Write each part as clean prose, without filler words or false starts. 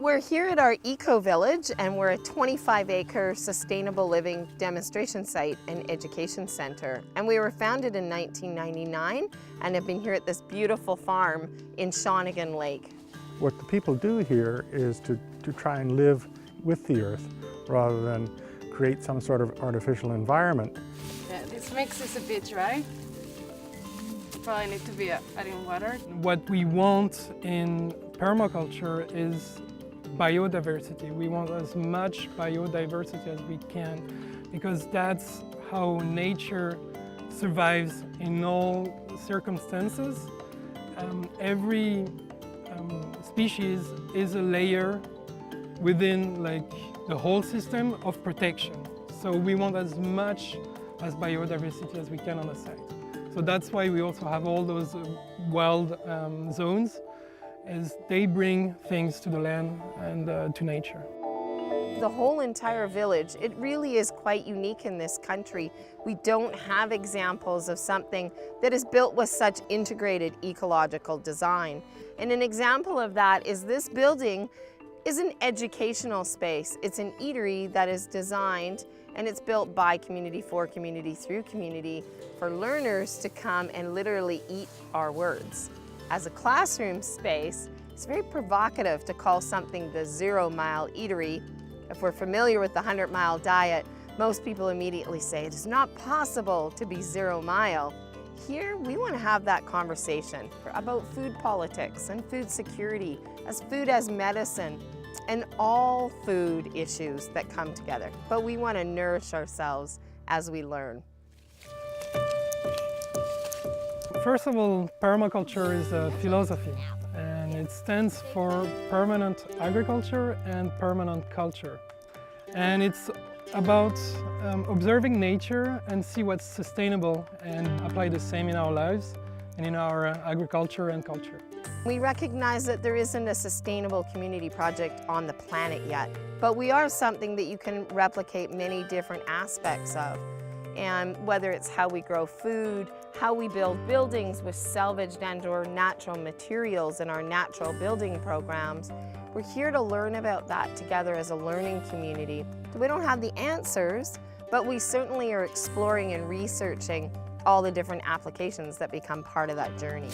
We're here at our Ecovillage, and we're a 25-acre sustainable living demonstration site and education center. And we were founded in 1999 and have been here at this beautiful farm in Shawnigan Lake. What the people do here is to try and live with the earth rather than create some sort of artificial environment. Yeah, this mix is a bit dry. Probably need to be adding water. What we want in permaculture is biodiversity. We want as much biodiversity as we can because that's how nature survives in all circumstances. Every species is a layer within the whole system of protection. So we want as much as biodiversity as we can on the site. So that's why we also have all those wild zones, as they bring things to the land and to nature. The whole entire village, it really is quite unique in this country. We don't have examples of something that is built with such integrated ecological design. And an example of that is this building is an educational space. It's an eatery that is designed and it's built by community, for community, through community, for learners to come and literally eat our words. As a classroom space, it's very provocative to call something the 0-mile eatery. If we're familiar with the 100-mile diet, most people immediately say it is not possible to be 0-mile. Here, we want to have that conversation about food politics and food security, as food as medicine, and all food issues that come together. But we want to nourish ourselves as we learn. First of all, permaculture is a philosophy, and it stands for permanent agriculture and permanent culture. And it's about observing nature and see what's sustainable and apply the same in our lives and in our agriculture and culture. We recognize that there isn't a sustainable community project on the planet yet, but we are something that you can replicate many different aspects of. And whether it's how we grow food, how we build buildings with salvaged and/or natural materials in our natural building programs, we're here to learn about that together as a learning community. We don't have the answers, but we certainly are exploring and researching all the different applications that become part of that journey.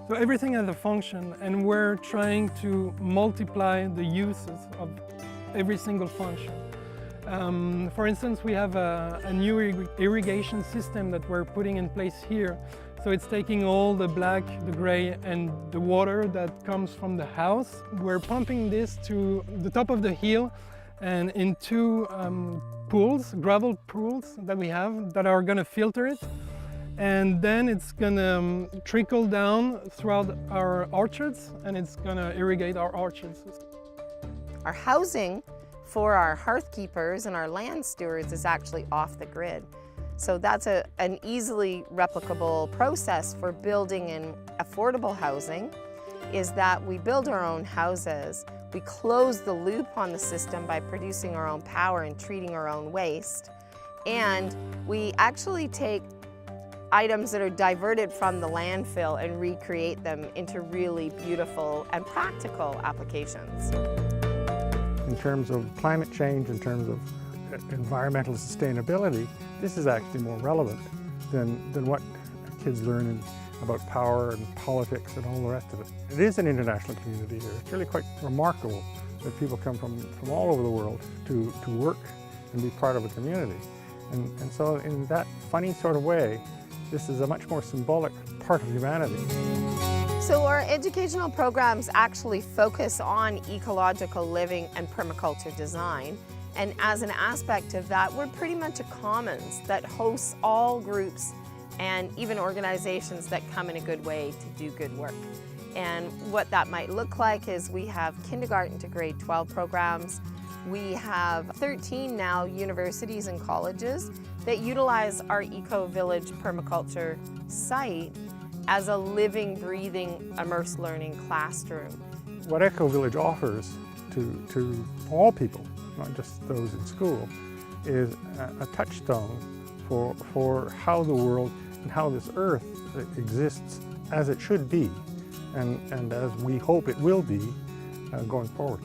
So everything has a function, and we're trying to multiply the uses of every single function. For instance, we have a new irrigation system that we're putting in place here. So it's taking all the black, the gray, and the water that comes from the house. We're pumping this to the top of the hill and into pools, gravel pools that we have that are going to filter it. And then it's going to trickle down throughout our orchards, and it's going to irrigate our orchards. Our housing for our hearth keepers and our land stewards is actually off the grid. So that's an easily replicable process for building in affordable housing, is that we build our own houses, we close the loop on the system by producing our own power and treating our own waste, and we actually take items that are diverted from the landfill and recreate them into really beautiful and practical applications. In terms of climate change, in terms of environmental sustainability, this is actually more relevant than what kids learn about power and politics and all the rest of it. It is an international community here. It's really quite remarkable that people come from all over the world to work and be part of a community. And so in that funny sort of way, this is a much more symbolic part of humanity. So our educational programs actually focus on ecological living and permaculture design. And as an aspect of that, we're pretty much a commons that hosts all groups and even organizations that come in a good way to do good work. And what that might look like is we have kindergarten to grade 12 programs. We have 13 now universities and colleges that utilize our Ecovillage permaculture site as a living, breathing, immersed learning classroom. What Ecovillage offers to all people, not just those in school, is a touchstone for how the world and how this earth exists as it should be, and as we hope it will be going forward.